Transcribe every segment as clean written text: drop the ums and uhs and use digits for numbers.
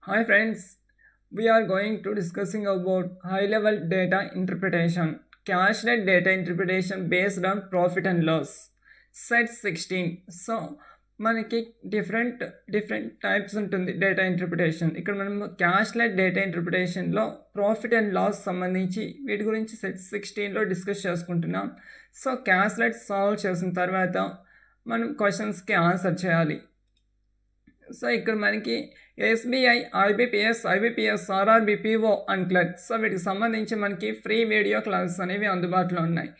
Hi friends, we are going to discussing about high level data interpretation, cashless data interpretation based on profit and loss. Set 16. So మనకి different types ఉంటుంది data interpretation. ఇక్కడ మనం caselets data ఇంటర్ప్రిటేషన్లో profit and loss సంబంధించి వీటి గురించి set 16లో discuss చేసుకుంటున్నాం. సో క్యాష్లెస్ సాల్వ్ చేసిన తర్వాత మనం క్వశ్చన్స్కి ఆన్సర్ చేయాలి. సో ఇక్కడ మనకి SBI, IBPS, RRB, PO and clerk. So వీటికి సంబంధించి మనకి ఫ్రీ వీడియో క్లాసెస్ అనేవి అందుబాటులో ఉన్నాయి.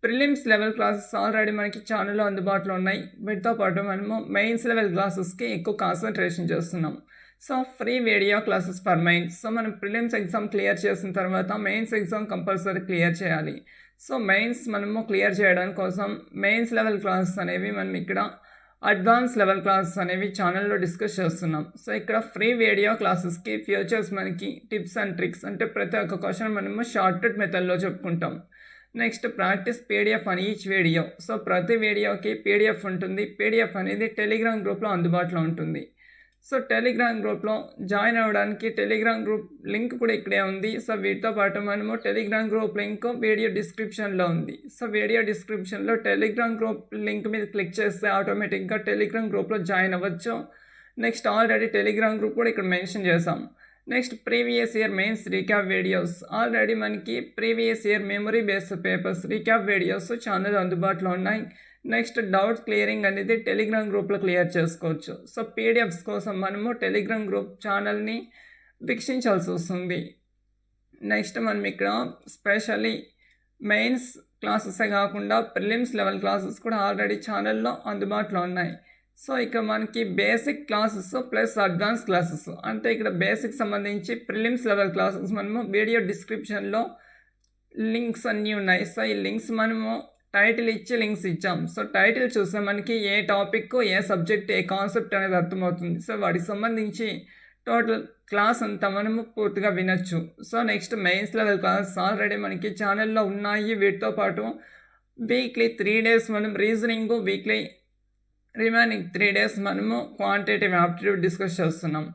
ప్రిలిమ్స్ లెవెల్ క్లాసెస్ ఆల్రెడీ మనకి ఛానల్లో అందుబాటులో ఉన్నాయి. వీటితో పాటు మనము మెయిన్స్ లెవెల్ క్లాసెస్కి ఎక్కువ కాన్సన్ట్రేషన్ చేస్తున్నాం. So free video classes for mains. So మనం ప్రిలిమ్స్ ఎగ్జామ్ క్లియర్ చేసిన తర్వాత మెయిన్స్ ఎగ్జామ్ కంపల్సరీ క్లియర్ చేయాలి. సో మెయిన్స్ మనము క్లియర్ చేయడం కోసం మెయిన్స్ లెవెల్ క్లాసెస్ అనేవి మనం ఇక్కడ అడ్వాన్స్ లెవెల్ క్లాసెస్ అనేవి ఛానల్లో డిస్కస్ చేస్తున్నాం. సో ఇక్కడ ఫ్రీ వీడియో క్లాసెస్కి ఫ్యూచర్స్ మనకి టిప్స్ అండ్ ట్రిక్స్ అంటే ప్రతి ఒక్క క్వశ్చన్ మనము షార్ట్ కట్ మెథడ్లో చెప్పుకుంటాం. నెక్స్ట్ ప్రాక్టీస్ పీడిఎఫ్ అని ఈచ్ వీడియో. సో ప్రతి వీడియోకి పీడిఎఫ్ ఉంటుంది. పీడిఎఫ్ అనేది టెలిగ్రామ్ గ్రూప్లో అందుబాటులో ఉంటుంది. సో టెలిగ్రామ్ గ్రూప్లో జాయిన్ అవ్వడానికి టెలిగ్రామ్ గ్రూప్ లింక్ కూడా ఇక్కడే ఉంది. సో వీటితో పాటు మనము టెలిగ్రామ్ గ్రూప్ లింక్ వీడియో డిస్క్రిప్షన్లో ఉంది. సో వీడియో డిస్క్రిప్షన్లో టెలిగ్రామ్ గ్రూప్ లింక్ మీద క్లిక్ చేస్తే ఆటోమేటిక్గా టెలిగ్రామ్ గ్రూప్లో జాయిన్ అవ్వచ్చు. నెక్స్ట్ ఆల్రెడీ టెలిగ్రామ్ గ్రూప్ కూడా ఇక్కడ మెన్షన్ చేసాం. Next previous year mains recap videos. Already మనకి previous year memory based papers recap videos channel అందుబాటులో ఉన్నాయి. నెక్స్ట్ డౌట్ క్లియరింగ్ అనేది టెలిగ్రామ్ గ్రూప్లో క్లియర్ చేసుకోవచ్చు. సో పీడిఎఫ్స్ కోసం మనము టెలిగ్రామ్ గ్రూప్ ఛానల్ని వీక్షించాల్సి వస్తుంది. నెక్స్ట్ మనం ఇక్కడ స్పెషల్లీ మెయిన్స్ క్లాసెసే కాకుండా ప్రిలిమ్స్ లెవెల్ క్లాసెస్ కూడా ఆల్రెడీ ఛానల్లో అందుబాటులో ఉన్నాయి. సో ఇక్కడ మనకి basic classes plus advance classes అంటే ఇక్కడ బేసిక్ సంబంధించి ప్రిలిమ్స్ లెవెల్ క్లాసెస్ మనము వీడియో డిస్క్రిప్షన్లో లింక్స్ అన్నీ ఉన్నాయి. సో ఈ లింక్స్ మనము టైటిల్ ఇచ్చి లింక్స్ ఇచ్చాం. సో టైటిల్ చూస్తే మనకి ఏ టాపిక్, ఏ సబ్జెక్ట్, ఏ కాన్సెప్ట్ అనేది అర్థమవుతుంది. సో వాటికి సంబంధించి టోటల్ క్లాస్ అంతా మనము పూర్తిగా వినొచ్చు. So next mains level class already మనకి ఛానల్లో ఉన్నాయి. వీటితో పాటు వీక్లీ 3 days మనం రీజనింగ్, వీక్లీ రిమైనింగ్ 3 days మనము క్వాంటిటేటివ్ యాప్టిట్యూడ్ డిస్కస్ చేస్తున్నాం.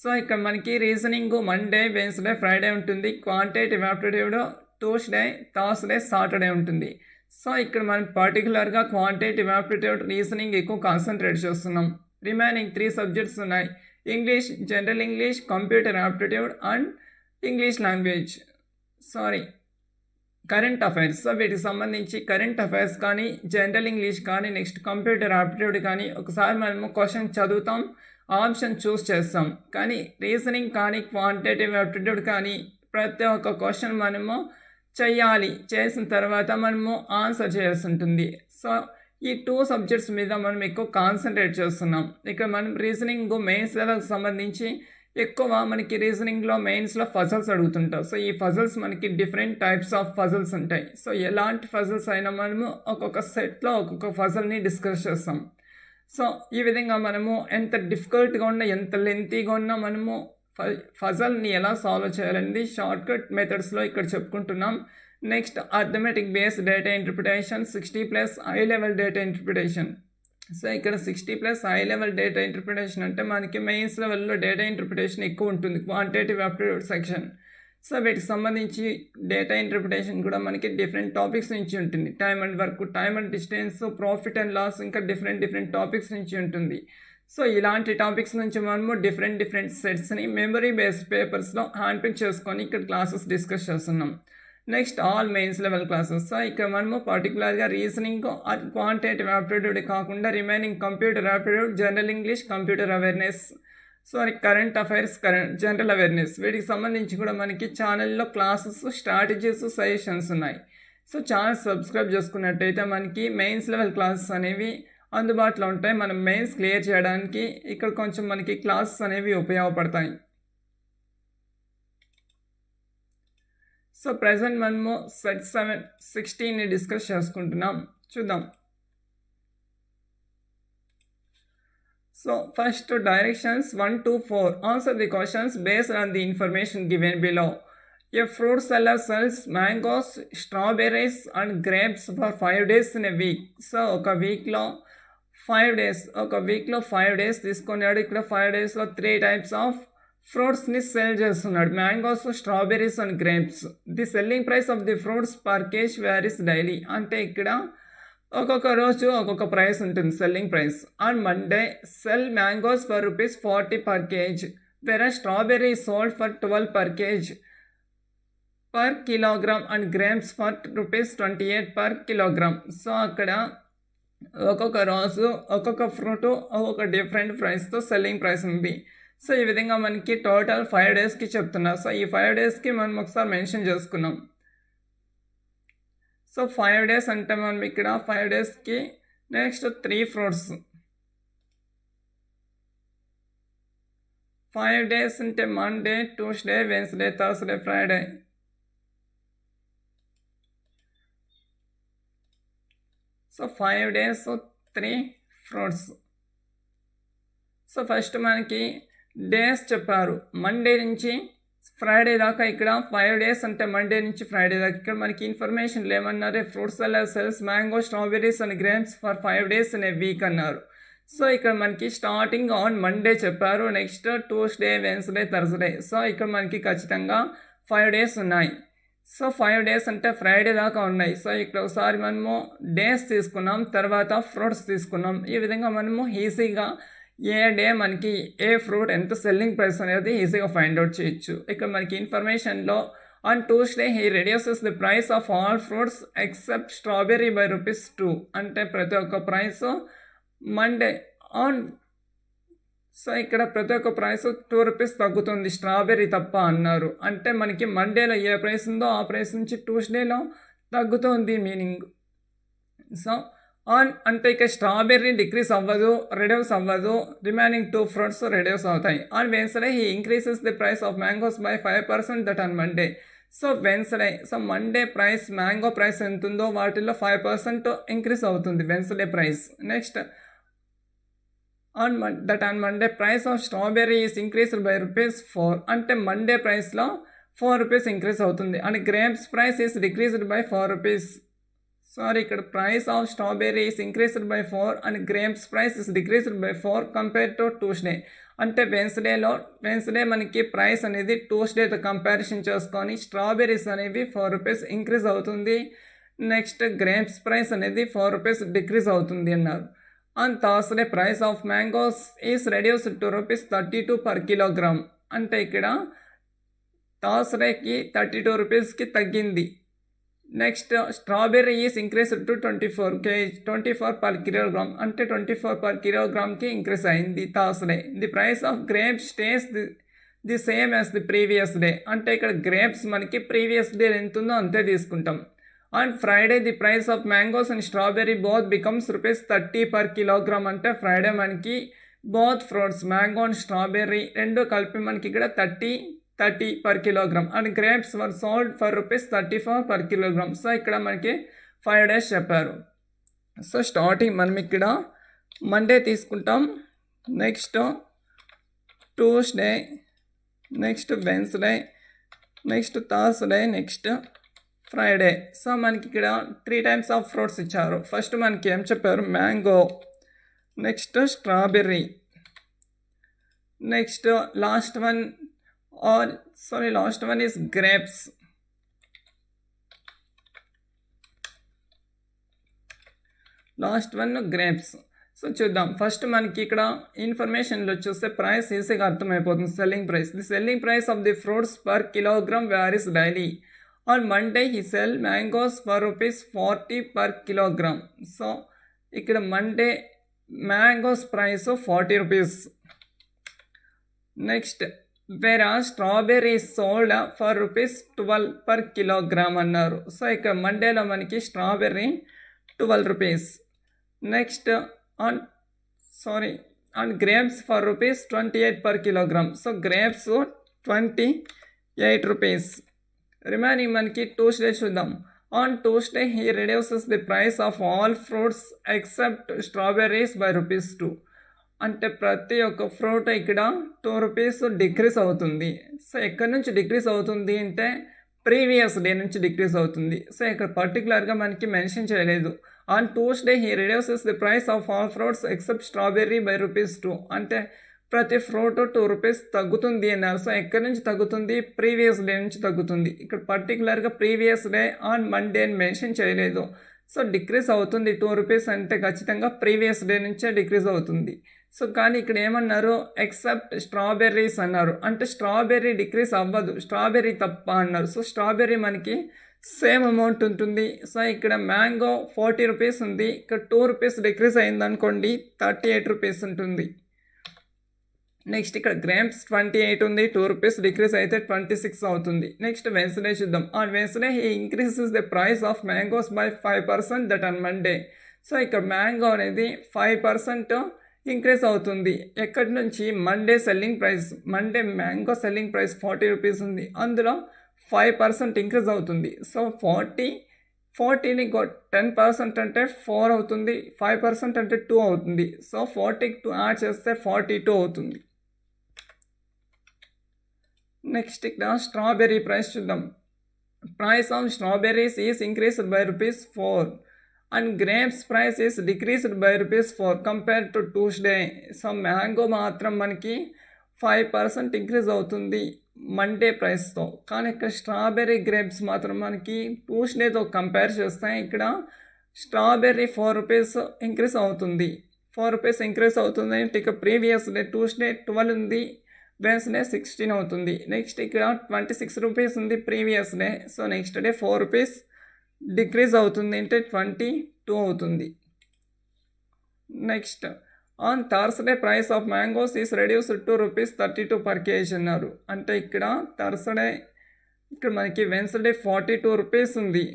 సో ఇక్కడ మనకి రీజనింగ్ మండే, వెన్స్డే, ఫ్రైడే ఉంటుంది. Quantitative aptitude Tuesday, Thursday, Saturday ఉంటుంది. సో ఇక్కడ మనం పర్టికులర్గా క్వాంటిటేటివ్ యాప్టిట్యూడ్, రీజనింగ్ ఎక్కువ కాన్సన్ట్రేట్ చేస్తున్నాం. రిమైనింగ్ 3 సబ్జెక్ట్స్ ఉన్నాయి. English, general English, computer aptitude and English language current affairs. So వీటికి సంబంధించి కరెంట్ అఫైర్స్ కానీ, జనరల్ ఇంగ్లీష్ కానీ, నెక్స్ట్ కంప్యూటర్ యాప్టిట్యూడ్ కానీ ఒకసారి మనము క్వశ్చన్ చదువుతాం, ఆప్షన్ చూస్ చేస్తాం. కానీ రీజనింగ్ కానీ, క్వాంటిటేటివ్ యాప్టిట్యూడ్ కానీ ప్రతి ఒక్క క్వశ్చన్ మనము చెయ్యాలి. చేసిన తర్వాత మనము ఆన్సర్ చేయాల్సి ఉంటుంది. సో ఈ 2 సబ్జెక్ట్స్ మీద మనం ఎక్కువ కాన్సన్ట్రేట్ చేస్తున్నాం. ఇక్కడ మనం రీజనింగ్ మెయిన్స్ లెవెల్కి సంబంధించి ఎక్కువ మనకి రీజనింగ్లో మెయిన్స్లో ఫజల్స్ అడుగుతుంటాం. సో ఈ ఫజల్స్ మనకి డిఫరెంట్ టైప్స్ ఆఫ్ ఫజల్స్ ఉంటాయి. సో ఎలాంటి ఫజల్స్ అయినా మనము ఒక్కొక్క సెట్లో ఒక్కొక్క ఫజల్ని డిస్కస్ చేస్తాం. సో ఈ విధంగా మనము ఎంత డిఫికల్ట్గా ఉన్నా, ఎంత లెంతీగా ఉన్నా మనము ఫజల్ని ఎలా సాల్వ్ చేయాలనేది షార్ట్ కట్ మెథడ్స్లో ఇక్కడ చెప్పుకుంటున్నాం. Next arithmetic based data interpretation 60+ high level data interpretation. So ఇక్కడ 60+ హై లెవెల్ డేటా ఇంటర్ప్రిటేషన్ అంటే మనకి మెయిన్స్ లెవెల్లో డేటా ఇంటర్ప్రిటేషన్ ఎక్కువ ఉంటుంది, క్వాంటిటేటివ్ యాప్టిట్యూడ్ సెక్షన్. సో వీటికి సంబంధించి డేటా ఇంటర్ప్రిటేషన్ కూడా మనకి డిఫరెంట్ టాపిక్స్ నుంచి ఉంటుంది. Time and work, time and distance, profit and loss, ఇంకా డిఫరెంట్ టాపిక్స్ నుంచి ఉంటుంది. సో ఇలాంటి టాపిక్స్ నుంచి మనము డిఫరెంట్ సెట్స్ని మెమరీ బేస్డ్ పేపర్స్లో హ్యాండ్ పిక్ చేసుకొని ఇక్కడ క్లాసెస్ డిస్కస్ చేస్తున్నాం. Next all mains level classes. So ఇక్కడ మనము పర్టికులర్గా రీజనింగ్, క్వాంటిటేటివ్ యాప్టిట్యూడ్ కాకుండా remaining computer aptitude, general English, computer awareness, current affairs, general awareness వీటికి సంబంధించి కూడా మనకి ఛానల్లో క్లాసెస్, స్ట్రాటజీస్, సజెషన్స్ ఉన్నాయి. సో ఛానల్ సబ్స్క్రైబ్ చేసుకున్నట్టయితే మనకి మెయిన్స్ లెవెల్ క్లాసెస్ అనేవి అందుబాటులో ఉంటాయి. మనం మెయిన్స్ క్లియర్ చేయడానికి ఇక్కడ కొంచెం మనకి క్లాసెస్ అనేవి ఉపయోగపడతాయి. సో ప్రజెంట్ మనము సెట్ 16ని డిస్కస్ చేసుకుంటున్నాం. చూద్దాం. So first directions 1 to 4. Answer the questions based on the information given below. A fruit seller sells mangoes, strawberries and grapes for 5 days in a week. So ఒక వీక్లో 5 days తీసుకున్నాడు. ఇక్కడ 5 daysలో 3 types of ఫ్రూట్స్ని sell చేస్తున్నాడు, mangoes, strawberries and grapes. The selling price of the fruits per kg varies daily. అంటే ఇక్కడ ఒక్కొక్క రోజు ఒక్కొక్క ప్రైస్ ఉంటుంది, selling price. On Monday sell mangoes for ₹40 per kg, whereas strawberry is sold for 12 per kg per kilogram and grapes for ₹28 per kilogram. So అక్కడ ఒక్కొక్క రోజు ఒక్కొక్క ఫ్రూట్ ఒక్కొక్క డిఫరెంట్ ప్రైస్తో సెల్లింగ్ ప్రైస్ ఉంది. సో ఈ విధంగా మనకి టోటల్ 5 డేస్కి చెప్తున్నారు. సో ఈ 5 డేస్కి మనం ఒకసారి మెన్షన్ చేసుకున్నాం. సో 5 డేస్ అంటే మనం ఇక్కడ 5 డేస్కి నెక్స్ట్ 3 ఫ్రూట్స్. 5 డేస్ అంటే Monday, Tuesday, Wednesday, Thursday, Friday. So 5 days 3 fruits. So first మనకి డేస్ చెప్పారు, మండే నుంచి ఫ్రైడే దాకా. ఇక్కడ 5 డేస్ అంటే మండే నుంచి ఫ్రైడే దాకా. ఇక్కడ మనకి ఇన్ఫర్మేషన్ ఏమన్నారు, fruits seller cells mango, strawberries and grapes for 5 days in a week అన్నారు. సో ఇక్కడ మనకి స్టార్టింగ్ ఆన్ మండే చెప్పారు, next Tuesday, Wednesday, Thursday. So ఇక్కడ మనకి ఖచ్చితంగా 5 డేస్ ఉన్నాయి. సో 5 డేస్ అంటే ఫ్రైడే దాకా ఉన్నాయి. సో ఇక్కడ ఒకసారి మనము డేస్ తీసుకున్నాం, తర్వాత ఫ్రూట్స్ తీసుకున్నాం. ఈ విధంగా మనము ఈజీగా ఏ డే మనకి ఏ ఫ్రూట్ ఎంత సెల్లింగ్ ప్రైస్ అనేది ఈజీగా ఫైండ్ అవుట్ చేయొచ్చు. ఇక్కడ మనకి ఇన్ఫర్మేషన్లో on Tuesday he reduces the price of all fruits except strawberry by ₹2. అంటే ప్రతి ఒక్క ప్రైస్ మండే ఆన్. సో ఇక్కడ ప్రతి ఒక్క ప్రైస్ ₹2 తగ్గుతుంది, స్ట్రాబెర్రీ తప్ప అన్నారు. అంటే మనకి మండేలో ఏ ప్రైస్ ఉందో ఆ ప్రైస్ నుంచి ట్యూస్డేలో తగ్గుతుంది మీనింగ్. సో ఆన్ అంటే ఇక స్ట్రాబెర్రీ డిక్రీస్ అవ్వదు, రెడ్యూస్ అవ్వదు, రిమైనింగ్ 2 ఫ్రూట్స్ రెడ్యూస్ అవుతాయి. On Wednesday he increases the price of mangoes by 5% that on Monday. So Wednesday, so Monday price mango price ఎంత ఉందో వాటిల్లో 5% ఇంక్రీస్ అవుతుంది Wednesday price. Next on Monday price of strawberry is increased by ₹4. అంటే Monday ప్రైస్లో ₹4 increase అవుతుంది. And grapes price is decreased by ₹4. Sorry, ఇక్కడ price of strawberry is increased by 4 and grapes price is decreased by 4 compare to Tuesday. అంటే Wednesday మనకి price అనేది ట్యూస్డేతో comparison చేసుకొని strawberries అనేవి ₹4 increase అవుతుంది, నెక్స్ట్ గ్రేప్స్ ప్రైస్ అనేది ₹4 decrease అవుతుంది అన్నారు. And Thursday price of mangoes is reduced to ₹32 per kilogram. అంటే ఇక్కడ థర్స్డేకి ₹32కి తగ్గింది. Next strawberry is increased to 24 per kilogram. అంటే 24 per kilogramకి ఇంక్రీస్ అయింది Thursday. The price of grapes stays the same as the previous day. అంటే ఇక్కడ grapes మనకి previous day ఎంత ఉందో అంతే తీసుకుంటాం. On Friday the price of mangoes and strawberry both becomes ₹30 per kilogram. అంటే ఫ్రైడే మనకి both fruits mango and strawberry రెండు కలిపి మనకి ఇక్కడ 30 per kilogram and grapes were sold for ₹34 per kilogram. So ఇక్కడ మనకి 5 డేస్ చెప్పారు. సో స్టార్టింగ్ మనం ఇక్కడ మండే తీసుకుంటాం, next Tuesday, next Wednesday, next Thursday, next Friday. So మనకి ఇక్కడ 3 types ఆఫ్ ఫ్రూట్స్ ఇచ్చారు. ఫస్ట్ మనకి ఏం చెప్పారు, mango, next strawberry, next last one is grapes. Last one grapes. So చూద్దాం. ఫస్ట్ మనకి ఇక్కడ ఇన్ఫర్మేషన్లో చూస్తే ప్రైస్ ఈజీగా అర్థమైపోతుంది. Selling price, the selling price of the fruits per kilogram varies daily. On Monday he cell mangoes for ₹40 per kilogram. So ఇక్కడ Monday mangoes price ₹40. Next whereas strawberry is sold for ₹12 per kilogram అన్నారు. సో ఇక్కడ మండేలో మనకి strawberry ₹12. Next on grapes for ₹28 per kilogram. So grapes ₹28. Remaining మనకి Tuesday చూద్దాం. On Tuesday he reduces the price of all fruits except strawberries by ₹2. అంటే ప్రతి ఒక్క fruit ఇక్కడ ₹2 డిక్రీస్ అవుతుంది. సో ఎక్కడి నుంచి డిక్రీస్ అవుతుంది అంటే ప్రీవియస్ డే నుంచి డిక్రీస్ అవుతుంది. సో ఇక్కడ పర్టికులర్గా మనకి మెన్షన్ చేయలేదు. On Tuesday he reduces the price of all fruits except strawberry by ₹2. అంటే ప్రతి ఫ్రూట్ 2 రూపీస్ తగ్గుతుంది అన్నారు. సో ఎక్కడి నుంచి తగ్గుతుంది? ప్రీవియస్ డే నుంచి తగ్గుతుంది. ఇక్కడ పర్టికులర్గా ప్రీవియస్ డే ఆన్ మండే అని మెన్షన్ చేయలేదు. సో డిక్రీజ్ అవుతుంది 2 రూపీస్ అంటే ఖచ్చితంగా ప్రీవియస్ డే నుంచే డిక్రీజ్ అవుతుంది. సో కానీ ఇక్కడ ఏమన్నారు? ఎక్సెప్ట్ స్ట్రాబెర్రీస్ అన్నారు. అంటే స్ట్రాబెర్రీ డిక్రీజ్ అవ్వదు, స్ట్రాబెర్రీ తప్ప అన్నారు. సో స్ట్రాబెర్రీ మనకి సేమ్ అమౌంట్ ఉంటుంది. సో ఇక్కడ మ్యాంగో 40 రూపీస్ ఉంది, ఇక్కడ 2 రూపీస్ డిక్రీజ్ అయింది అనుకోండి 38 రూపీస్ ఉంటుంది. నెక్స్ట్ ఇక్కడ గ్రేప్స్ 28 ఉంది, 2 రూపీస్ డిక్రీజ్ అయితే 26 అవుతుంది. నెక్స్ట్ వెన్స్డే చూద్దాం. On Wednesday he increases the price of mangoes by 5% that on Monday. So ఇక్కడ మ్యాంగో అనేది 5% ఇంక్రీజ్ అవుతుంది. ఎక్కడి నుంచి? Monday selling price. Monday mango selling price 40 rupees ఉంది, అందులో 5% ఇంక్రీజ్ అవుతుంది. సో 40ని 10% అంటే 4 అవుతుంది, 5% అంటే 2 అవుతుంది. సో 40కి 2 యాడ్ చేస్తే 42 అవుతుంది. నెక్స్ట్ ఇక్కడ స్ట్రాబెర్రీ ప్రైస్ చూద్దాం. Price of strawberries is increased by ₹4 and grapes price is decreased by ₹4 compare to Tuesday. So mango మాత్రం మనకి 5% ఇంక్రీజ్ అవుతుంది మండే ప్రైస్తో, కానీ ఇక్కడ స్ట్రాబెర్రీ గ్రేప్స్ మాత్రం మనకి ట్యూస్డేతో కంపేర్ చేస్తే ఇక్కడ స్ట్రాబెర్రీ 4 రూపీస్ ఇంక్రీజ్ అవుతుంది. 4 రూపీస్ ఇంక్రీజ్ అవుతుంది అంటే ఇక ప్రీవియస్ డే ట్యూస్డే 12 ఉంది, వెన్స్డే 16 అవుతుంది. నెక్స్ట్ ఇక్కడ 26 రూపీస్ ఉంది previous day. So next day 4 rupees decrease అవుతుంది అంటే 22 అవుతుంది. Next on Thursday price of mangoes is reduced to ₹32 per kg అన్నారు. అంటే ఇక్కడ థర్స్డే ఇక్కడ మనకి వెన్స్డే 42 రూపీస్ ఉంది,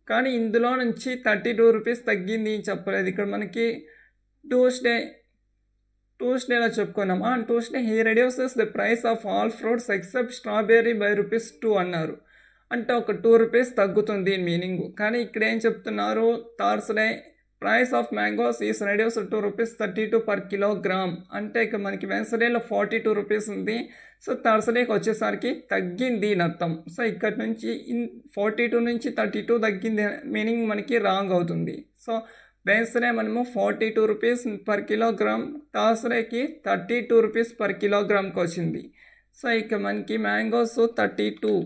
కానీ ఇందులో నుంచి 32 రూపీస్ తగ్గింది చెప్పలేదు. ఇక్కడ మనకి ట్యూస్డేలో చెప్పుకున్నాం. On Tuesday he reduces the price of all fruits except strawberry by ₹2 అన్నారు. అంటే ఒక 2 రూపీస్ తగ్గుతుంది మీనింగ్. కానీ ఇక్కడ ఏం చెప్తున్నారు? Thursday price of mangoes is reduced to ₹32 per kilogram. అంటే ఇక్కడ మనకి వెన్స్డేలో 42 రూపీస్ ఉంది, సో థర్స్డేకి వచ్చేసరికి తగ్గింది అని అర్థం. సో ఇక్కడ నుంచి 42 నుంచి 32 తగ్గింది మీనింగ్ మనకి రాంగ్ అవుతుంది. సో వెన్స్డే మనము 42 రూపీస్ పర్ కిలోగ్రామ్, థర్స్డేకి 32 రూపీస్ పర్ కిలోగ్రామ్కి వచ్చింది. సో ఇక మనకి mangoes 32.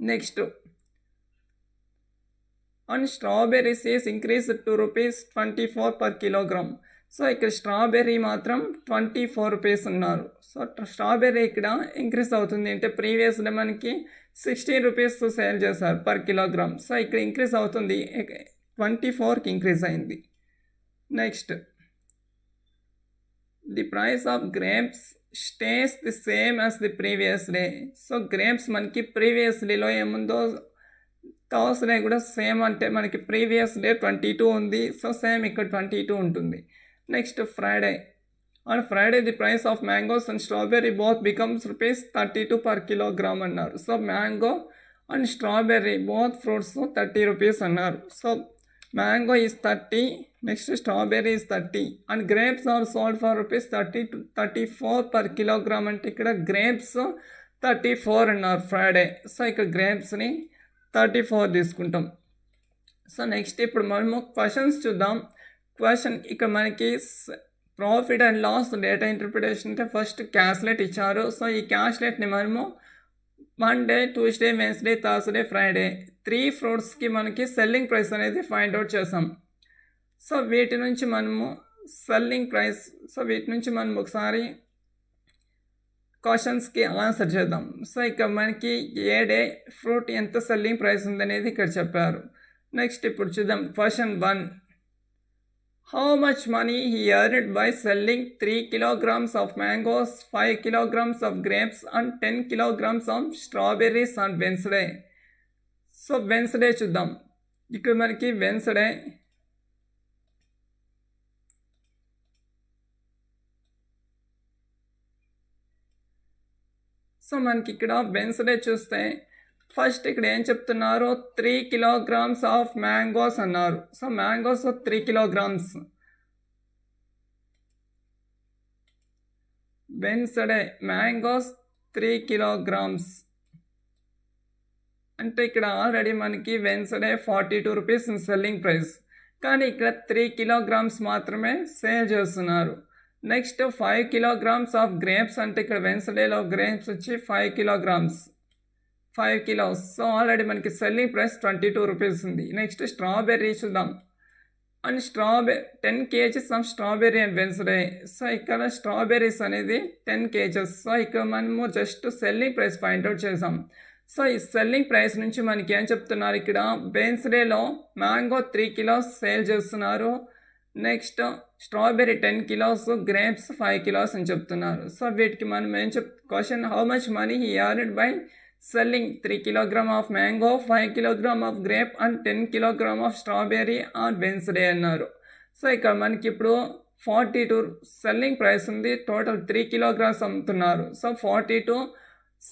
Next and strawberries is increased to ₹24 per kilogram. So ఇక్కడ స్ట్రాబెర్రీ మాత్రం 24 రూపీస్ ఉన్నారు. సో స్ట్రాబెర్రీ ఇక్కడ ఇంక్రీజ్ అవుతుంది అంటే ప్రీవియస్ డే మనకి 16 రూపీస్ సేల్ చేశారు పర్ కిలోగ్రామ్. సో ఇక్కడ ఇంక్రీజ్ అవుతుంది, 24కి ఇంక్రీజ్ అయింది. Next the price of grapes stays the same as the previous day. So grapes మనకి ప్రీవియస్ డేలో ఏముందో థర్స్డే కూడా సేమ్, అంటే మనకి ప్రీవియస్ డే 22 ఉంది, సో సేమ్ ఇక్కడ 22 ఉంటుంది. Next Friday. On Friday the price of mangoes and strawberry both becomes ₹32 per kilogram అన్నారు. So mango and strawberry both fruits 30 rupees అన్నారు. So mango is 30, next strawberry is 30 and grapes are sold for ₹30 to 34 per kilogram. అంటే ఇక్కడ grapes 34 అన్నారు Friday. So ఇక్కడ గ్రేప్స్ని 34 తీసుకుంటాం. So next ఇప్పుడు మనము questions చూద్దాం. క్వశ్చన్ ఇక్కడ మనకి profit and loss data interpretation అంటే ఫస్ట్ క్యాల్కులేట్ ఇచ్చారు. సో ఈ క్యాల్కులేట్ని మనము Monday, Tuesday, Wednesday, Thursday, Friday 3 ఫ్రూట్స్కి మనకి సెల్లింగ్ ప్రైస్ అనేది ఫైండ్ అవుట్ చేసాం. సో వీటి నుంచి మనము సెల్లింగ్ ప్రైస్, సో వీటి నుంచి మనం ఒకసారి క్వశ్చన్స్కి ఆన్సర్ చేద్దాం. సో ఇక్కడ మనకి ఏ డే ఫ్రూట్ ఎంత సెల్లింగ్ ప్రైస్ ఉందనేది ఇక్కడ చెప్పారు. నెక్స్ట్ ఇప్పుడు చూద్దాం. Question 1, how much money he earned by selling 3 kilograms of mangoes, 5 kilograms of grapes and 10 kilograms of strawberries on Wednesday. So Wednesday చూద్దాం. ఇక్కడ మనకి వెన్స్డే సో మనకి ఇక్కడ వెన్స్డే చూస్తే ఫస్ట్ ఇక్కడ ఏం చెప్తున్నారు? 3 kilograms ఆఫ్ మ్యాంగోస్ అన్నారు. So mangoes 3 kilograms. Wednesday mangoes 3 kilograms. అంటే ఇక్కడ ఆల్రెడీ మనకి వెన్స్డే 42 రూపీస్ సెల్లింగ్ ప్రైస్, కానీ ఇక్కడ 3 kilograms మాత్రమే సేల్ చేస్తున్నారు. నెక్స్ట్ 5 kilograms ఆఫ్ గ్రేప్స్ అంటే ఇక్కడ వెన్స్డేలో గ్రేప్స్ వచ్చి 5 kilograms 5 kilos. సో ఆల్రెడీ మనకి సెల్లింగ్ ప్రైస్ 22 రూపీస్ ఉంది. నెక్స్ట్ స్ట్రాబెర్రీ చూద్దాం. And 10 kgs of strawberry and Wednesday. So ఇక్కడ స్ట్రాబెర్రీస్ అనేది 10 kgs. సో ఇక్కడ మనము just selling price point out చేసాం. సో ఈ సెల్లింగ్ ప్రైస్ నుంచి మనకి ఏం చెప్తున్నారు, ఇక్కడ వెన్స్డేలో మ్యాంగో 3 kilos సేల్ చేస్తున్నారు. Next strawberry 10 kilos, grapes 5 kilos అని చెప్తున్నారు. సో వీటికి మనం ఏం question, how much money he earned by selling 3 kilogram of mango, 5 kilogram of grape and 10 kilogram of strawberry on Wednesday అన్నారు. సో ఇక్కడ మనకి ఇప్పుడు 42 సెల్లింగ్ ప్రైస్ ఉంది, టోటల్ 3 kilograms అమ్ముతున్నారు. సో 42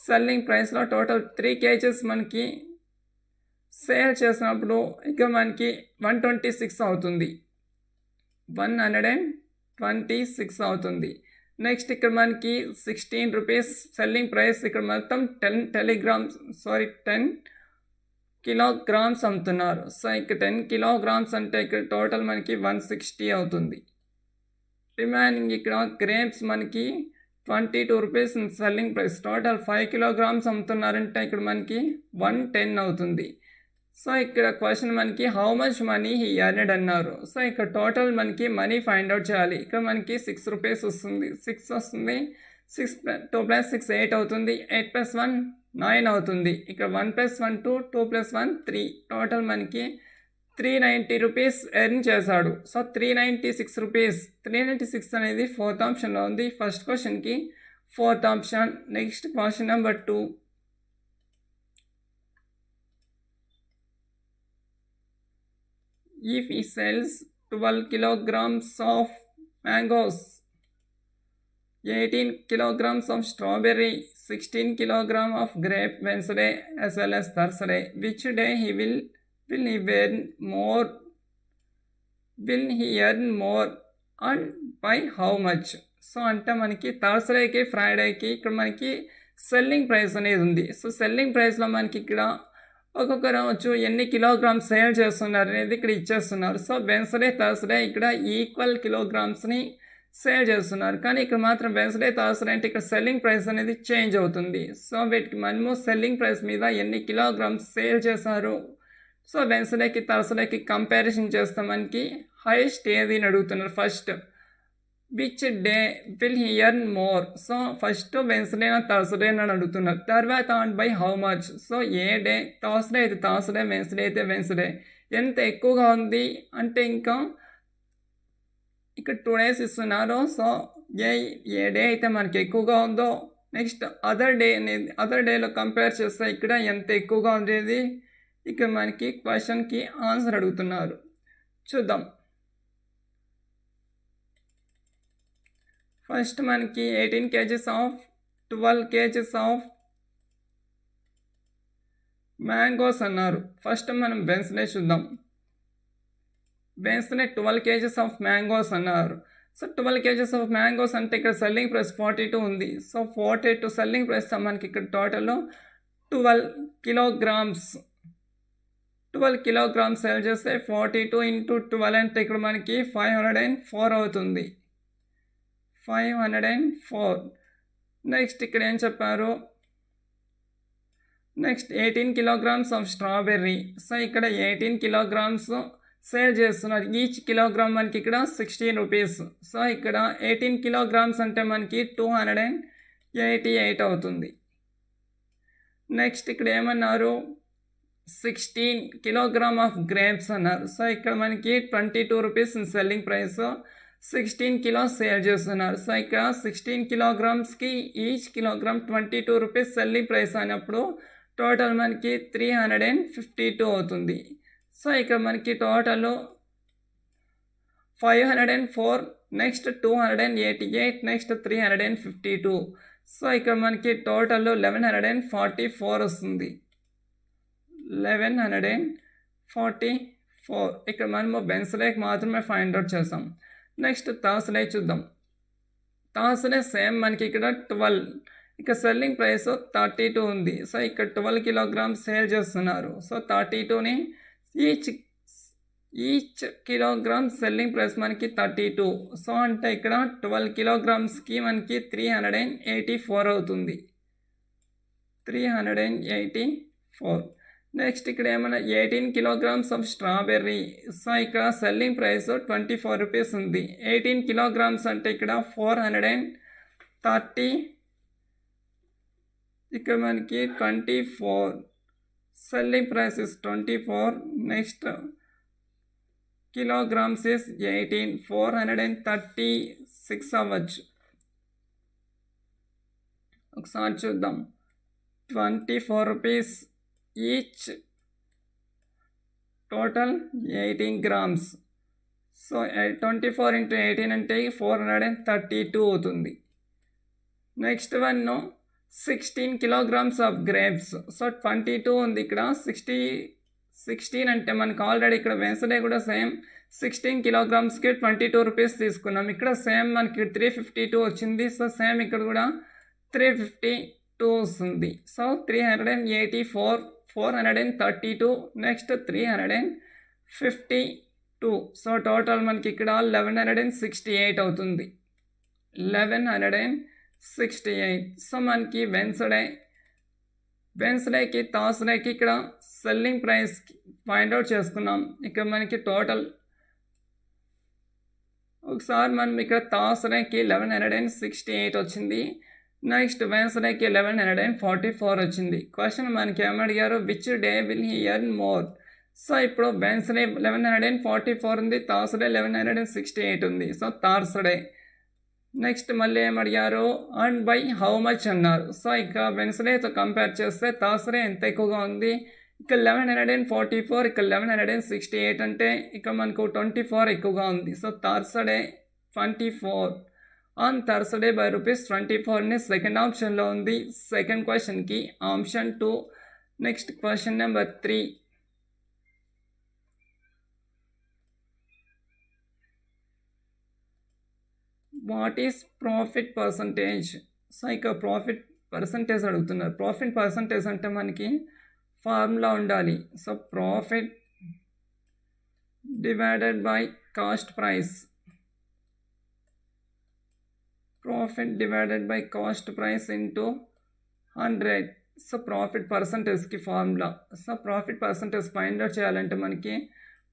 సెల్లింగ్ ప్రైస్లో టోటల్ 3 kgs మనకి సేల్ చేసినప్పుడు ఇక మనకి 126 అవుతుంది, 126 అవుతుంది. నెక్స్ట్ ఇక్కడ మనకి 16 రూపీస్ సెల్లింగ్ ప్రైస్, ఇక్కడ మొత్తం 10 kilograms అమ్ముతున్నారు. సో ఇక్కడ 10 kilograms అంటే ఇక్కడ టోటల్ మనకి 160 అవుతుంది. రిమైనింగ్ ఇక్కడ గ్రేప్స్ మనకి 22 rupees selling price, total 5 kilograms అమ్ముతున్నారంటే ఇక్కడ మనకి 110 అవుతుంది. సో ఇక్కడ క్వశ్చన్ మనకి how much money he earned అన్నారు. సో ఇక్కడ టోటల్ మనకి మనీ ఫైండ్ అవుట్ చేయాలి. ఇక్కడ మనకి 6 రూపీస్ వస్తుంది, 6 వస్తుంది, 6 2 + 6 8 అవుతుంది, 8 + 1 9 అవుతుంది. ఇక్కడ 1 + 1 2, 2 + 1 3, టోటల్ మనకి 390 రూపీస్ ఎర్న్ చేశాడు. సో 396 రూపీస్, 396 అనేది 4th ఆప్షన్లో ఉంది. ఫస్ట్ క్వశ్చన్కి 4th option. Next question number 2. If he sells 12 kilograms of mangoes, 18 kilograms of strawberry, 16 kilogram of grape Wednesday as well as Thursday, which day he will he earn more? Will he earn more and by how much? So అంటే మనకి థర్స్డేకి ఫ్రైడేకి ఇక్కడ మనకి selling price అనేది ఉంది. So selling ప్రైస్లో మనకి ఇక్కడ ఒక్కొక్క రోజు ఎన్ని కిలోగ్రామ్స్ సేల్ చేస్తున్నారు అనేది ఇక్కడ ఇచ్చేస్తున్నారు. సో వెన్స్డే థర్స్డే ఇక్కడ ఈక్వల్ కిలోగ్రామ్స్ని సేల్ చేస్తున్నారు, కానీ ఇక్కడ మాత్రం వెన్స్డే థర్స్డే అంటే ఇక్కడ సెల్లింగ్ ప్రైస్ అనేది చేంజ్ అవుతుంది. సో వీటికి మనము సెల్లింగ్ ప్రైస్ మీద ఎన్ని కిలోగ్రామ్స్ సేల్ చేశారు, సో వెన్స్డేకి థర్స్డేకి కంపారిజన్ చేస్తే మనకి హైయెస్ట్ ఏది అని అడుగుతున్నారు. First which day will he earn more, so first వెన్స్డేనా థర్స్డేనా అని అడుగుతున్నారు. తర్వాత and by how much, so ఏ డే, థర్స్డే అయితే థర్స్డే, వెన్స్డే అయితే వెన్స్డే, ఎంత ఎక్కువగా ఉంది అంటే ఇంకా ఇక్కడ 2 days ఇస్తున్నారు. సో ఏ డే అయితే మనకి ఎక్కువగా ఉందో నెక్స్ట్ అదర్ డే అనేది అదర్ డేలో కంపేర్ చేస్తే ఇక్కడ ఎంత ఎక్కువగా ఉండేది ఇక్కడ మనకి క్వశ్చన్కి ఆన్సర్ అడుగుతున్నారు. చూద్దాం. ఫస్ట్ మనకి 18 kgs of 12 kgs of mangoes అన్నారు. ఫస్ట్ మనం వెన్స్డే చూద్దాం. వెన్స్డే 12 kgs ఆఫ్ మ్యాంగోస్ అన్నారు. సో 12 kgs ఆఫ్ మ్యాంగోస్ అంటే ఇక్కడ సెల్లింగ్ ప్రైస్ 42 ఉంది. సో 42 సెల్లింగ్ ప్రైస్ మనకి ఇక్కడ టోటల్ 12 kilograms 12 kilograms సేల్ చేస్తే 42 × 12 అంటే ఇక్కడ మనకి 504 అవుతుంది, 504. నెక్స్ట్ ఇక్కడ ఏం చెప్పారు, next 18 kilograms of strawberry. So ఇక్కడ 18 kilograms సేల్ చేస్తున్నారు. ఈచ్ కిలోగ్రామ్ మనకి ఇక్కడ 16 రూపీస్. సో ఇక్కడ 18 kilograms అంటే మనకి 288 అవుతుంది. నెక్స్ట్ ఇక్కడ ఏమన్నారు, 16 kilogram ఆఫ్ గ్రేప్స్ అన్నారు. సో ఇక్కడ మనకి 22 rupees selling price, 16 kilos sale చేస్తున్నారు. సో ఇక్కడ 16 kilogramsకి each kilogram 22 rupees selling price అయినప్పుడు టోటల్ మనకి 352 అవుతుంది. సో ఇక్కడ మనకి టోటల్ 504, నెక్స్ట్ 288, నెక్స్ట్ 352. సో ఇక్కడ మనకి టోటల్ 1144 వస్తుంది, 1144. ఇక్కడ మనము వెన్స్డేకి మాత్రమే ఫైండ్ అవుట్ చేస్తాం. నెక్స్ట్ థర్స్డే చూద్దాం. థర్స్డే సేమ్ మనకి ఇక్కడ 12, ఇక సెల్లింగ్ ప్రైస్ 32 ఉంది. సో ఇక్కడ 12 kilograms సేల్ చేస్తున్నారు. సో 32ని each each kilogram selling price మనకి 32. సో అంటే ఇక్కడ 12 కిలోగ్రామ్స్కి మనకి 384 అవుతుంది. 384. నెక్స్ట్ ఇక్కడ ఏమైనా 18 కిలోగ్రామ్స్ ఆఫ్ స్ట్రాబెర్రీ. సో ఇక్కడ సెల్లింగ్ ప్రైస్ 24 రూపీస్ ఉంది. 18 కిలోగ్రామ్స్ అంటే ఇక్కడ 430. ఇక్కడ మనకి 24. Selling price is 24. Next kilograms is 18. 436 అవ్వచ్చు. ఒకసారి చూద్దాం. 24 rupees each, total 18 grams. So 24 into 18 అంటే 432 అవుతుంది. Next one 16 kilograms of grapes. So 22 ఉంది ఇక్కడ. 16 అంటే మనకు ఆల్రెడీ ఇక్కడ వెన్స్డే కూడా సేమ్ 16 కిలోగ్రామ్స్కి 22 రూపీస్ తీసుకున్నాం. ఇక్కడ సేమ్ మనకి 352 వచ్చింది. సో సేమ్ ఇక్కడ కూడా 352 వస్తుంది. So 384, 432, next 352. సో టోటల్ మనకి ఇక్కడ 1168 అవుతుంది. 1168. సో మనకి వెన్స్డేకి థర్స్డేకి ఇక్కడ సెల్లింగ్ ప్రైస్ ఫైండ్ అవుట్ చేసుకున్నాం. ఇక్కడ మనకి టోటల్ ఒకసారి మనం ఇక్కడ థర్స్డేకి 1168 వచ్చింది. నెక్స్ట్ వెన్స్డేకి 1144 వచ్చింది. క్వశ్చన్ మనకి ఏమడిగారు, which day will he earn more. So ఇప్పుడు వెన్స్డే 1144 ఉంది, థర్స్డే 1168 ఉంది. So Thursday. నెక్స్ట్ మళ్ళీ ఏమడిగారు, అండ్ బై హౌ మచ్ అన్నారు. సో ఇక వెన్స్డేతో కంపేర్ చేస్తే థర్స్డే ఎంత ఎక్కువగా ఉంది. ఇక్కడ 1144, ఇక్కడ 1168 అంటే ఇక మనకు 24 ఎక్కువగా ఉంది. So Thursday 24. On Thursday by ₹24 second ఆప్షన్లో ఉంది. సెకండ్ క్వశ్చన్కి option 2. Next question number 3. What is profit percentage. So ఇక ప్రాఫిట్ పర్సంటేజ్ అడుగుతున్నారు. ప్రాఫిట్ పర్సంటేజ్ అంటే మనకి ఫార్ములా ఉండాలి. So profit divided by cost price. Profit divided by cost price into 100. So profit పర్సంటేజ్కి formula. So profit percentage find out చేయాలంటే మనకి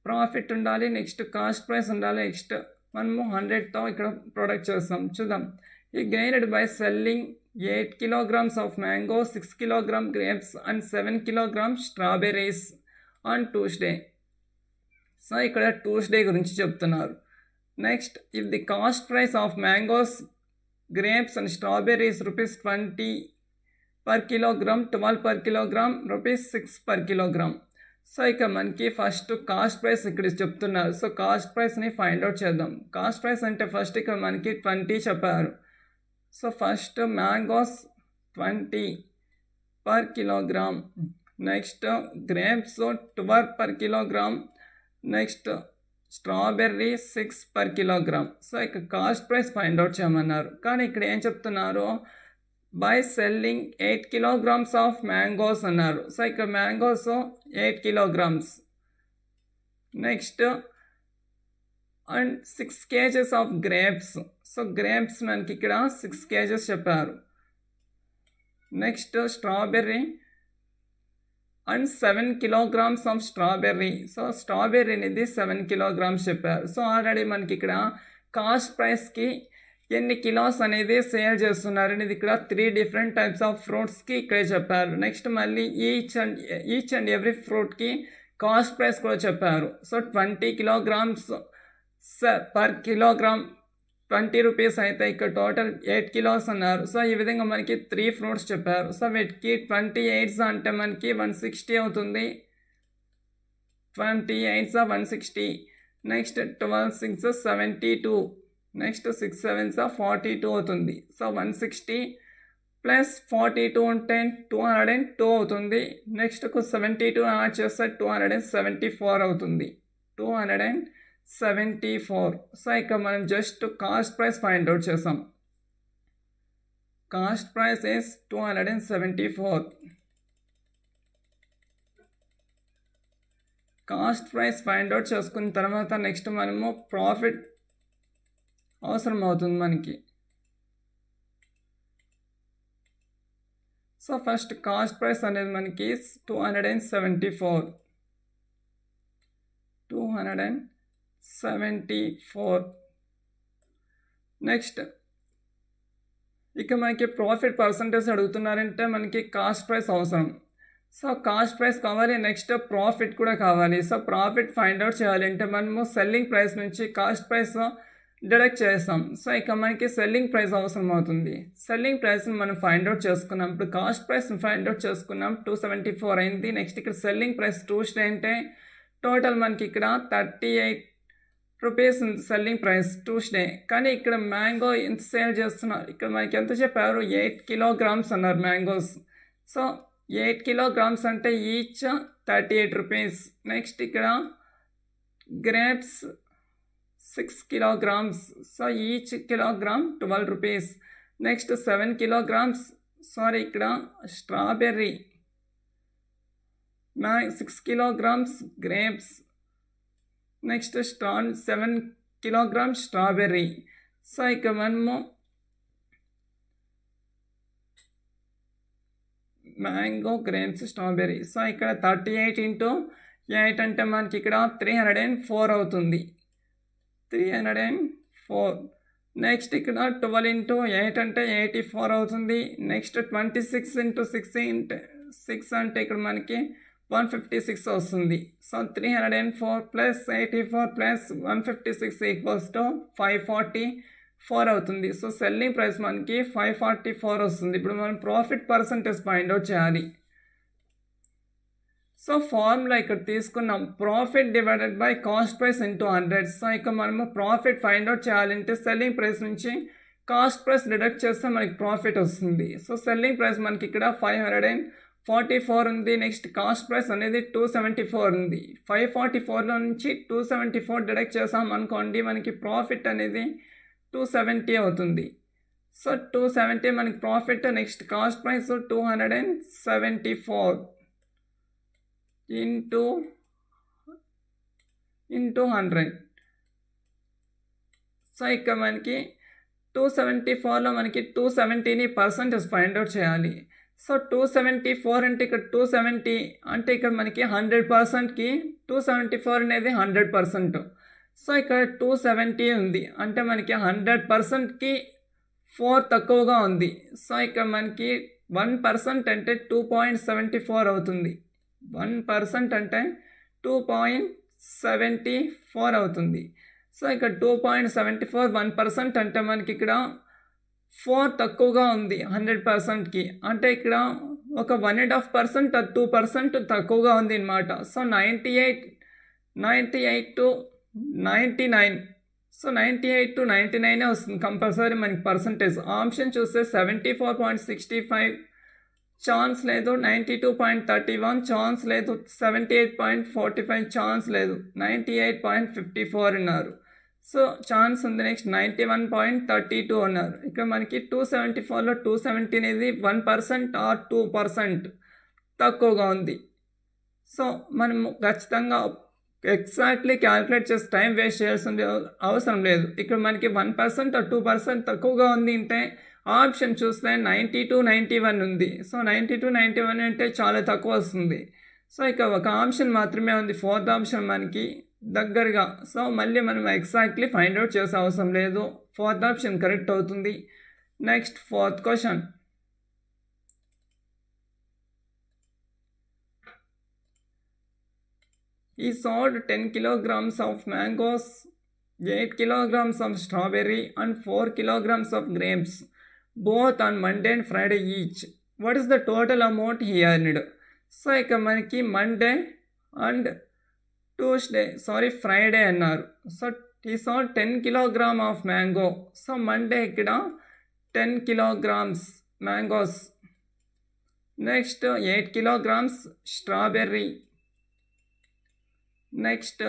profit ఉండాలి, next cost price ఉండాలి, నెక్స్ట్ మనము 100తో ఇక్కడ ప్రొడక్ట్ చేస్తాం. చూద్దాం. ఈ gained by selling 8 kilograms of mango, 6 kilogram grapes and 7 kilogram strawberries on Tuesday. So ఇక్కడ ట్యూస్డే గురించి చెప్తున్నారు. Next, if the cost price of mangoes, grapes and strawberries ₹20 per kilogram, 12 per kilogram, ₹6 per kilogram. So ఇక మనకి first cost price ఇక్కడ చెప్తున్నారు. So cost ప్రైస్ని find out చేద్దాం. Cost price అంటే first ఇక్కడ మనకి 20 చెప్పారు. So first mangoes 20 per kilogram, next grapes 12 per kilogram, next strawberry 6 per kilogram. So ఇక కాస్ట్ ప్రైస్ ఫైండ్ అవుట్ చేయమన్నారు. కానీ ఇక్కడ ఏం చెప్తున్నారు, by selling 8 kilograms of mangoes అన్నారు. సో ఇక్కడ mangoes 8 kilograms, next and 6 kgs of grapes. So grapes మనకి ఇక్కడ 6 kgs చెప్పారు. Next strawberry and 7 kilograms of strawberry. So strawberry అనేది 7 kilograms చెప్పారు. సో ఆల్రెడీ మనకి ఇక్కడ కాస్ట్ ప్రైస్కి ఎన్ని కిలోస్ అనేది సేల్ చేస్తున్నారు అనేది ఇక్కడ 3 different types ఆఫ్ ఫ్రూట్స్కి ఇక్కడే చెప్పారు. నెక్స్ట్ మళ్ళీ ఈచ్ అండ్ ఎవ్రీ ఫ్రూట్కి కాస్ట్ ప్రైస్ కూడా చెప్పారు. So 20 kilograms per kilogram 20 rupees అయితే ఇక్కడ టోటల్ 8 kilos అన్నారు. సో ఈ విధంగా మనకి 3 ఫ్రూట్స్ చెప్పారు. సో వీటికి 28 అంటే మనకి 160 అవుతుంది. 28 160. నెక్స్ట్ 12 6 72, నెక్స్ట్ 6 7 42 అవుతుంది. సో 160 ప్లస్ 42 ఉంటే 202 అవుతుంది. నెక్స్ట్ 72 యాడ్ చేస్తే 274 అవుతుంది. 274. సో ఇక మనం just cost price find out చేసాం. Cost price is 274. Cost price find out చేసుకున్న తర్వాత నెక్స్ట్ మనము ప్రాఫిట్ అవసరం అవుతుంది మనకి. సో ఫస్ట్ కాస్ట్ ప్రైస్ అనేది మనకి 274. నెక్స్ట్ ఇక మనకి ప్రాఫిట్ పర్సంటేజ్ అడుగుతున్నారంటే మనకి కాస్ట్ ప్రైస్ అవసరం. సో కాస్ట్ ప్రైస్ కావాలి, నెక్స్ట్ ప్రాఫిట్ కూడా కావాలి. సో ప్రాఫిట్ ఫైండ్ అవుట్ చేయాలంటే మనము సెల్లింగ్ ప్రైస్ నుంచి కాస్ట్ ప్రైస్ డిడక్ట్ చేస్తాం. సో ఇక మనకి సెల్లింగ్ ప్రైస్ అవసరం అవుతుంది. సెల్లింగ్ ప్రైస్ని మనం ఫైండ్ అవుట్ చేసుకున్నాం. ఇప్పుడు కాస్ట్ ప్రైస్ని ఫైండ్ అవుట్ చేసుకున్నాం, 274 అయింది. నెక్స్ట్ ఇక్కడ సెల్లింగ్ ప్రైస్ ట్యూస్డే అంటే టోటల్ మనకి ఇక్కడ 38 రూపీస్ ఉంది సెల్లింగ్ ప్రైస్ ట్యూస్డే. కానీ ఇక్కడ మ్యాంగో ఎంత సేల్ చేస్తున్నారు, ఇక్కడ మనకి ఎంత చెప్పారు, 8 కిలోగ్రామ్స్ అన్నారు మ్యాంగోస్. సో 8 కిలోగ్రామ్స్ అంటే ఈచ్ 38 రూపీస్. నెక్స్ట్ ఇక్కడ grapes 6 kilograms. So each kilogram 12 rupees. Next 7 kilograms. Sorry, ikkada strawberry. 6 kilograms grapes. Next 7 kilograms strawberry. So ikka manmo mango, grapes, strawberry. So ikkada 38 into 8 ante manaki ikkada 304 avutundi. 304. Next ఇక్కడ 12 into 8 అంటే 84 అవుతుంది. Next 26 into 6 అంటే ఇక్కడ మనకి 156 వస్తుంది. So 304 plus 84 plus 156 equals to 544 అవుతుంది. So selling price మనకి 544 వస్తుంది. ఇప్పుడు మనం ప్రాఫిట్ పర్సంటేజ్ ఫైండ్ అవుట్ చేయాలి. సో ఫార్ములా ఇక్కడ తీసుకున్నాం, profit divided by cost price into 100. So ఇక మనము ప్రాఫిట్ ఫైండ్ అవుట్ చేయాలంటే సెల్లింగ్ ప్రైస్ నుంచి కాస్ట్ ప్రైస్ డిడక్ట్ చేస్తే మనకి ప్రాఫిట్ వస్తుంది. సో సెల్లింగ్ ప్రైస్ మనకి ఇక్కడ 544 ఉంది. నెక్స్ట్ కాస్ట్ ప్రైస్ అనేది 274 ఉంది. 544లో నుంచి 274 డిడక్ట్ చేసాం అనుకోండి, మనకి ప్రాఫిట్ అనేది 270 అవుతుంది. సో 270 మనకి profit. Next cost price 274 into 100. So ఇక్కడ మనకి 274లో మనకి 270ని పర్సంటేజ్ ఫైండ్ అవుట్ చేయాలి. సో 274 అంటే ఇక్కడ 270 అంటే ఇక్కడ మనకి 100%కి 274 అనేది 100%. సో ఇక్కడ 270 ఉంది అంటే మనకి 100%కి 4 తక్కువగా ఉంది. సో ఇక్కడ మనకి 1% అంటే 2.74 అవుతుంది. 1% అంటే 2.74 అవుతుంది. సో ఇక్కడ 2.74 1% అంటే మనకి ఇక్కడ 4 తక్కువగా ఉంది 100%కి. అంటే ఇక్కడ ఒక 1.5% 2% తక్కువగా ఉంది అన్నమాట. So 98 to 99. సో 98 to 99 వస్తుంది కంపల్సరీ మనకి పర్సంటేజ్. ఆప్షన్ చూస్తే 74.65 ఛాన్స్ లేదు, 92.31 ఛాన్స్ లేదు, 78.45 ఛాన్స్ లేదు, 98.54 అన్నారు. సో ఛాన్స్ ఉంది. నెక్స్ట్ 91.32 అన్నారు. ఇక్కడ మనకి 274లో 270 అనేది 1% ఆర్ 2% తక్కువగా ఉంది. సో మనము ఖచ్చితంగా ఎగ్జాక్ట్లీ క్యాలిక్యులేట్ చేసి టైం వేస్ట్ చేయాల్సిన అవసరం లేదు. ఇక్కడ మనకి 1% ఆర్ 2% తక్కువగా ఉంది అంటే ఆప్షన్ చూస్తే 90 to 91 ఉంది. సో 90 to 91 అంటే చాలా తక్కువ వస్తుంది. సో ఇక ఒక ఆప్షన్ మాత్రమే ఉంది, 4th ఆప్షన్ మనకి దగ్గరగా. సో మళ్ళీ మనం ఎగ్జాక్ట్లీ ఫైండ్ అవుట్ చేసే అవసరం లేదు, 4th ఆప్షన్ కరెక్ట్ అవుతుంది. Next 4th question. He sold 10 kilograms of mangoes, 8 kilograms of strawberry and 4 kilograms of grapes, both on Monday and Friday each. What is the total amount he earned? So ఇక మనకి Monday and Friday అన్నారు. So he sold 10 kilogram of mango. So Monday ఇక్కడ 10 kilograms mangoes. Next 8 kilograms strawberry. Next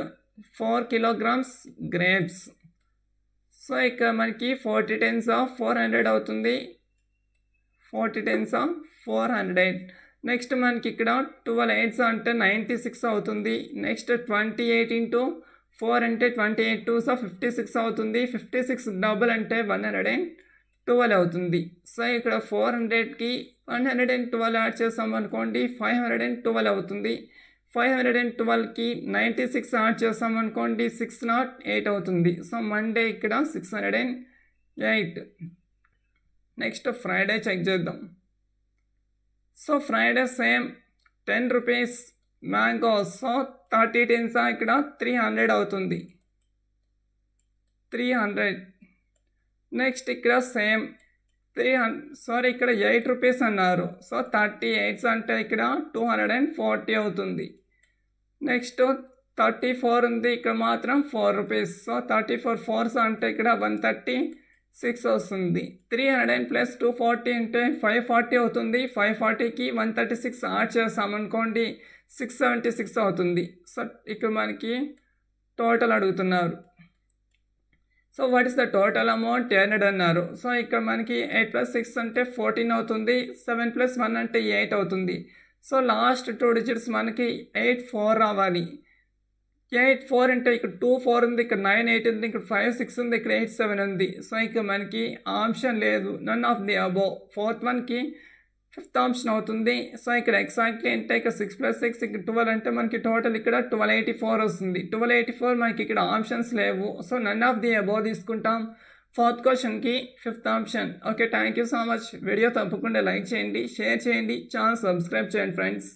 4 kilograms grapes. So ఇక మనకి 40 tens of 400 అవుతుంది. 40 tens of 400. Next మనకి ఇక్కడ 12 8s అంటే 96 అవుతుంది. నెక్స్ట్ 28 ఇంటూ 4 అంటే 28 2s 56 అవుతుంది. 56 డబుల్ అంటే 112 అవుతుంది. సో ఇక్కడ 400కి 112 యాడ్ చేసామనుకోండి 512 అవుతుంది. 512కి 96 యాడ్ చేసామనుకోండి 608 అవుతుంది. సో మండే ఇక్కడ 608. నెక్స్ట్ ఫ్రైడే చెక్ చేద్దాం. So Friday same 10 rupees mango. So 30 10s ఇక్కడ 300 అవుతుంది. 300. నెక్స్ట్ ఇక్కడ సేమ్ 300 ఇక్కడ 8 రూపీస్ అన్నారు. సో 38s అంటే ఇక్కడ 240 అవుతుంది. నెక్స్ట్ 34 ఉంది, ఇక్కడ మాత్రం 4 రూపీస్. సో 34 4s అంటే ఇక్కడ 136 వస్తుంది. 300 ప్లస్ 240 అంటే 540 అవుతుంది. 540కి 136 యాడ్ చేసామనుకోండి 676 అవుతుంది. సో ఇక్కడ మనకి టోటల్ అడుగుతున్నారు. So what is the total amount earned అన్నారు. సో ఇక్కడ మనకి 8 + 6 అంటే 14 అవుతుంది. 7 + 1 అంటే 8 అవుతుంది. సో లాస్ట్ 2 డిజిట్స్ మనకి 84 రావాలి. 84 అంటే ఇక్కడ 2 4 ఉంది, ఇక్కడ 9 8 ఉంది, ఇక్కడ 5 6 ఉంది, ఇక్కడ 8 7 ఉంది. సో ఇక్కడ మనకి ఆప్షన్ లేదు, నన్ ఆఫ్ ది అబోవ్. 4th వన్కి 5th ఆప్షన్ అవుతుంది. సో ఇక్కడ ఎగ్జాక్ట్లీ అంటే ఇక్కడ 6 + 6 ఇక్కడ 12 అంటే మనకి టోటల్ ఇక్కడ 1284 వస్తుంది. 1284 మనకి ఇక్కడ ఆప్షన్స్ లేవు. So none of the above తీసుకుంటాం. 4th క్వశ్చన్కి 5th option. Okay, thank you so much. Video తప్పకుండా లైక్ చేయండి, షేర్ చేయండి, ఛానల్ సబ్స్క్రైబ్ చేయండి ఫ్రెండ్స్.